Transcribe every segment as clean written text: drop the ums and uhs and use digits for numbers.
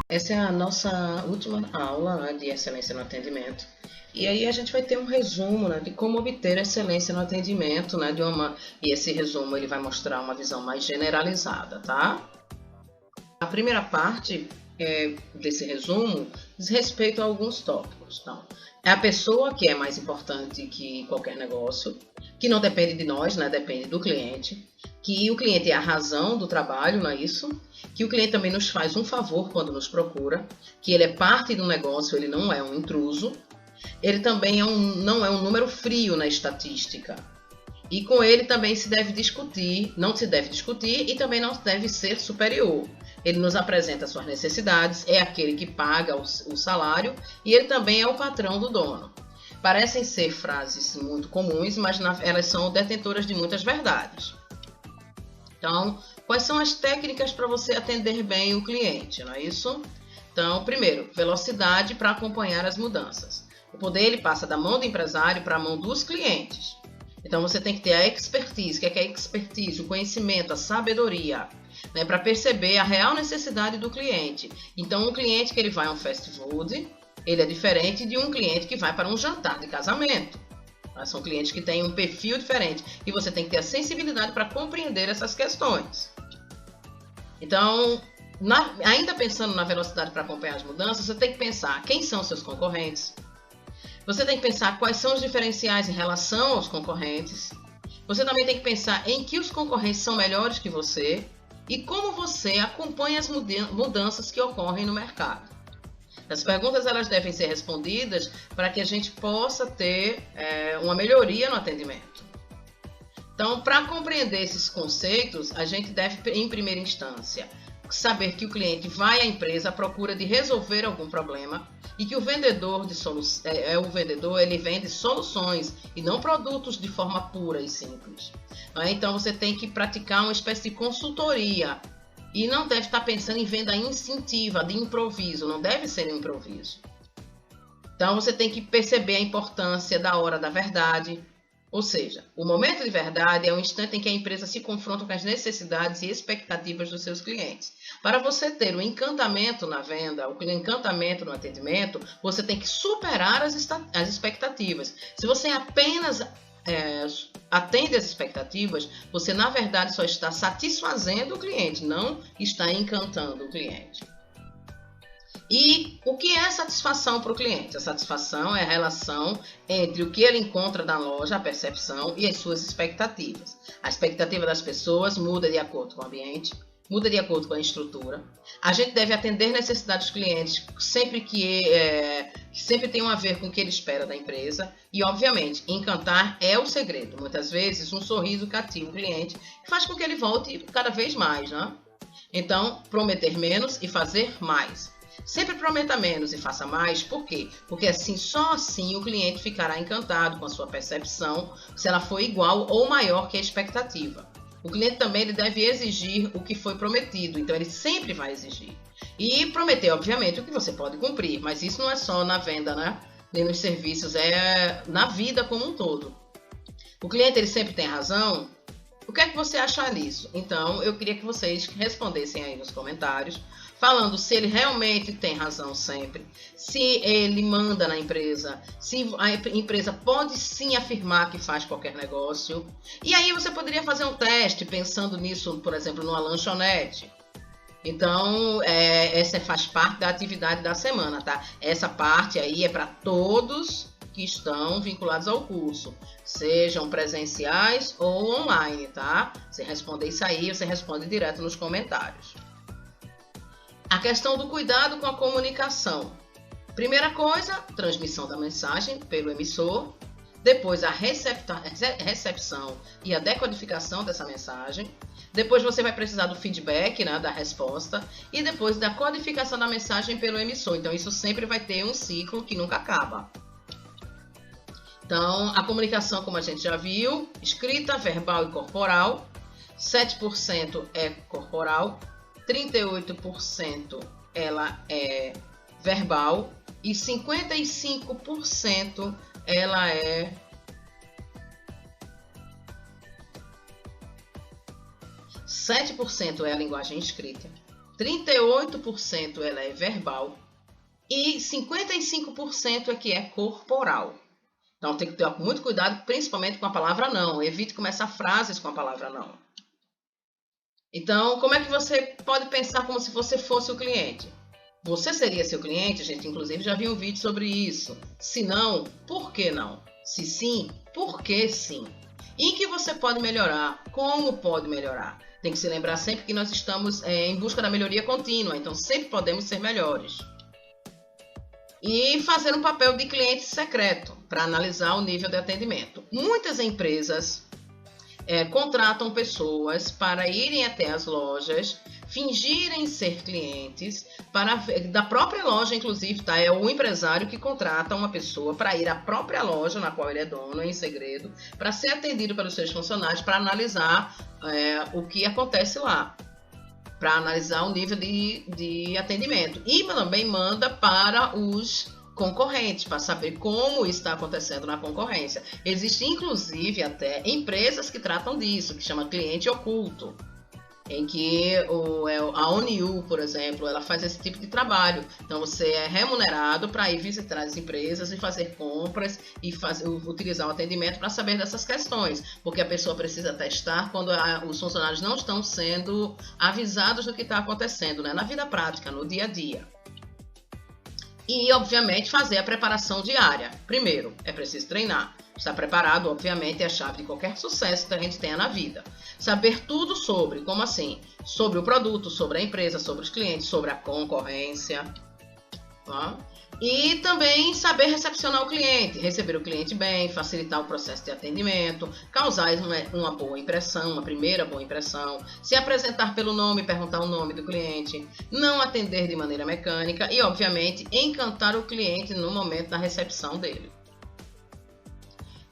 Essa é a nossa última aula, né, de excelência no atendimento. E aí a gente vai ter um resumo, né, de como obter excelência no atendimento, né, e esse resumo ele vai mostrar uma visão mais generalizada, tá? A primeira parte desse resumo diz respeito a alguns tópicos. Então, é a pessoa que é mais importante que qualquer negócio, que não depende de nós, né, depende do cliente, que o cliente é a razão do trabalho, não é isso? Que o cliente também nos faz um favor quando nos procura, que ele é parte do negócio, ele não é um intruso, ele também não é um número frio na estatística. E com ele também se deve discutir, não se deve discutir e também não deve ser superior. Ele nos apresenta suas necessidades, é aquele que paga o salário e ele também é o patrão do dono. Parecem ser frases muito comuns, mas elas são detentoras de muitas verdades. Então, quais são as técnicas para você atender bem o cliente, não é isso? Então, primeiro, velocidade para acompanhar as mudanças. O poder ele passa da mão do empresário para a mão dos clientes. Então, você tem que ter a expertise. O que é a expertise? O conhecimento, a sabedoria, né, para perceber a real necessidade do cliente. Então, um cliente que ele vai a um fast food, ele é diferente de um cliente que vai para um jantar de casamento. São clientes que têm um perfil diferente e você tem que ter a sensibilidade para compreender essas questões. Então, ainda pensando na velocidade para acompanhar as mudanças, você tem que pensar quem são seus concorrentes. Você tem que pensar quais são os diferenciais em relação aos concorrentes. Você também tem que pensar em que os concorrentes são melhores que você e como você acompanha as mudanças que ocorrem no mercado. As perguntas elas devem ser respondidas para que a gente possa ter uma melhoria no atendimento. Então, para compreender esses conceitos, a gente deve, em primeira instância, saber que o cliente vai à empresa à procura de resolver algum problema e que o vendedor ele vende soluções e não produtos de forma pura e simples. Então, você tem que praticar uma espécie de consultoria e não deve estar pensando em venda instintiva, de improviso, não deve ser um improviso. Então, você tem que perceber a importância da hora da verdade, ou seja, o momento de verdade é o instante em que a empresa se confronta com as necessidades e expectativas dos seus clientes. Para você ter o encantamento na venda, o encantamento no atendimento, você tem que superar as expectativas. Se você apenas atende às expectativas, você na verdade só está satisfazendo o cliente, não está encantando o cliente. E o que é satisfação para o cliente? A satisfação é a relação entre o que ele encontra na loja, a percepção e as suas expectativas. A expectativa das pessoas muda de acordo com o ambiente, muda de acordo com a estrutura. A gente deve atender necessidades dos clientes sempre tenham a ver com o que ele espera da empresa. E, obviamente, encantar é o segredo. Muitas vezes, um sorriso cativa o cliente e faz com que ele volte cada vez mais, né? Então, prometer menos e fazer mais. Sempre prometa menos e faça mais, por quê? Porque assim, só assim o cliente ficará encantado com a sua percepção, se ela for igual ou maior que a expectativa. O cliente também ele deve exigir o que foi prometido, então ele sempre vai exigir. E prometer, obviamente, o que você pode cumprir, mas isso não é só na venda, né? Nem nos serviços, é na vida como um todo. O cliente ele sempre tem razão. O que é que você acha disso? Então, eu queria que vocês respondessem aí nos comentários, falando se ele realmente tem razão sempre, se ele manda na empresa, se a empresa pode sim afirmar que faz qualquer negócio. E aí você poderia fazer um teste pensando nisso, por exemplo, numa lanchonete. Então, essa faz parte da atividade da semana, tá? Essa parte aí é para todos que estão vinculados ao curso, sejam presenciais ou online, tá? Você responder isso aí, você responde direto nos comentários. A questão do cuidado com a comunicação. Primeira coisa, transmissão da mensagem pelo emissor. Depois, a recepção e a decodificação dessa mensagem. Depois, você vai precisar do feedback, né, da resposta. E depois, da codificação da mensagem pelo emissor. Então, isso sempre vai ter um ciclo que nunca acaba. Então, a comunicação, como a gente já viu, escrita, verbal e corporal. 7% é corporal. 38% ela é verbal e 55% ela é 7% é a linguagem escrita, 38% ela é verbal e 55% é que é corporal. Então tem que ter muito cuidado, principalmente com a palavra não. Evite começar frases com a palavra não. Então, como é que você pode pensar como se você fosse o cliente? Você seria seu cliente? A gente, inclusive, já viu um vídeo sobre isso. Se não, por que não? Se sim, por que sim? E em que você pode melhorar? Como pode melhorar? Tem que se lembrar sempre que nós estamos em busca da melhoria contínua, então sempre podemos ser melhores. E fazer um papel de cliente secreto para analisar o nível de atendimento. Muitas empresas contratam pessoas para irem até as lojas, fingirem ser clientes, da própria loja, inclusive, tá? É o empresário que contrata uma pessoa para ir à própria loja, na qual ele é dono, em segredo, para ser atendido pelos seus funcionários, para analisar o que acontece lá, para analisar o nível de atendimento. E também manda para os concorrentes, para saber como está acontecendo na concorrência. Existem, inclusive, até empresas que tratam disso, que chama cliente oculto, em que a ONU, por exemplo, ela faz esse tipo de trabalho. Então, você é remunerado para ir visitar as empresas e fazer compras e utilizar o atendimento para saber dessas questões, porque a pessoa precisa testar quando os funcionários não estão sendo avisados do que está acontecendo, né? Na vida prática, no dia a dia. E, obviamente, fazer a preparação diária. Primeiro, é preciso treinar. Estar preparado, obviamente, é a chave de qualquer sucesso que a gente tenha na vida. Saber tudo sobre, como assim? Sobre o produto, sobre a empresa, sobre os clientes, sobre a concorrência. Tá? E também saber recepcionar o cliente, receber o cliente bem, facilitar o processo de atendimento, causar uma boa impressão, uma primeira boa impressão, se apresentar pelo nome, perguntar o nome do cliente, não atender de maneira mecânica e, obviamente, encantar o cliente no momento da recepção dele.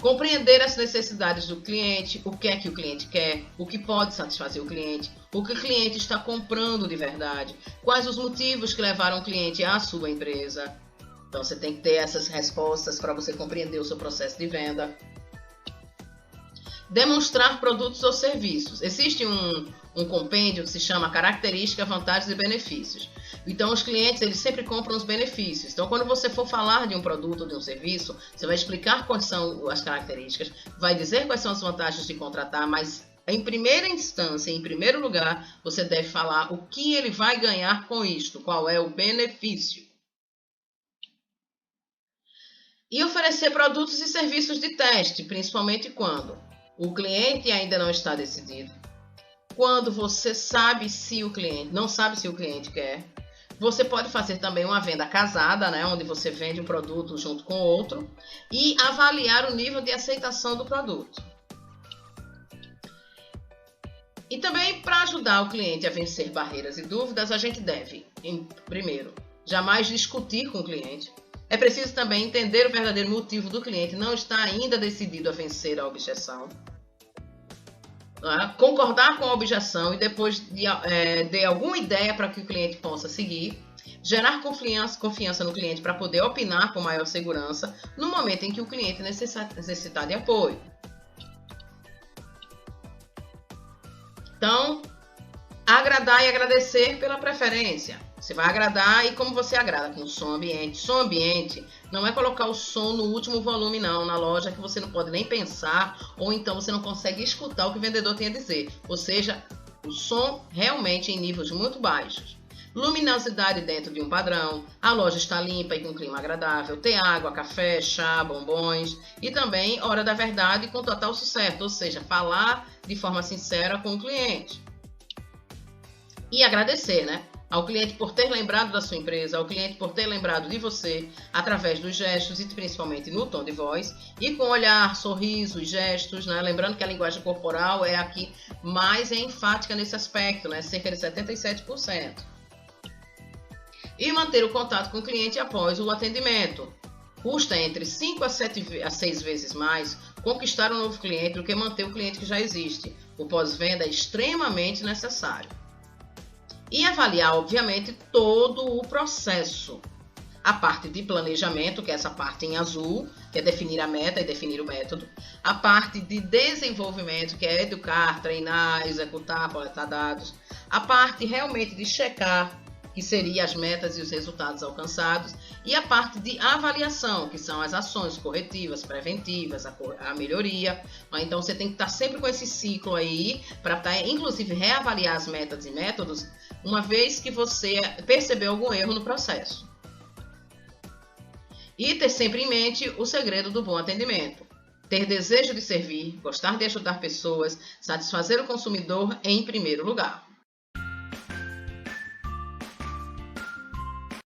Compreender as necessidades do cliente, o que é que o cliente quer, o que pode satisfazer o cliente, o que o cliente está comprando de verdade, quais os motivos que levaram o cliente à sua empresa. Então você tem que ter essas respostas para você compreender o seu processo de venda. Demonstrar produtos ou serviços. Existe um compêndio que se chama Características, Vantagens e Benefícios. Então, os clientes, eles sempre compram os benefícios. Então, quando você for falar de um produto ou de um serviço, você vai explicar quais são as características, vai dizer quais são as vantagens de contratar, mas em primeira instância, em primeiro lugar, você deve falar o que ele vai ganhar com isto, qual é o benefício. E oferecer produtos e serviços de teste, principalmente quando o cliente ainda não está decidido, quando você sabe se o cliente não sabe se o cliente quer. Você pode fazer também uma venda casada, né, onde você vende um produto junto com outro e avaliar o nível de aceitação do produto. E também, para ajudar o cliente a vencer barreiras e dúvidas, a gente deve, primeiro, jamais discutir com o cliente. É preciso também entender o verdadeiro motivo do cliente não estar ainda decidido a vencer a objeção. Concordar com a objeção e depois de alguma ideia para que o cliente possa seguir, gerar confiança no cliente para poder opinar com maior segurança no momento em que o cliente necessitar de apoio. Então, agradar e agradecer pela preferência. Você vai agradar e como você agrada? Com som ambiente. Som ambiente não é colocar o som no último volume não, na loja que você não pode nem pensar ou então você não consegue escutar o que o vendedor tem a dizer. Ou seja, o som realmente em níveis muito baixos. Luminosidade dentro de um padrão, a loja está limpa e com um clima agradável, ter água, café, chá, bombons e também hora da verdade com total sucesso, ou seja, falar de forma sincera com o cliente. E agradecer, né? Ao cliente por ter lembrado da sua empresa, ao cliente por ter lembrado de você, através dos gestos e principalmente no tom de voz, e com olhar, sorriso e gestos, né? Lembrando que a linguagem corporal é a que mais é enfática nesse aspecto, né? Cerca de 77%. E manter o contato com o cliente após o atendimento. Custa entre 5 a 6 vezes mais conquistar um novo cliente do que manter o cliente que já existe. O pós-venda é extremamente necessário. E avaliar, obviamente, todo o processo. A parte de planejamento, que é essa parte em azul, que é definir a meta e definir o método. A parte de desenvolvimento, que é educar, treinar, executar, coletar dados. A parte realmente de checar, que seria as metas e os resultados alcançados. E a parte de avaliação, que são as ações corretivas, preventivas, a melhoria. Então, você tem que estar sempre com esse ciclo aí, para inclusive reavaliar as metas e métodos, uma vez que você percebeu algum erro no processo. E ter sempre em mente o segredo do bom atendimento. Ter desejo de servir, gostar de ajudar pessoas, satisfazer o consumidor em primeiro lugar.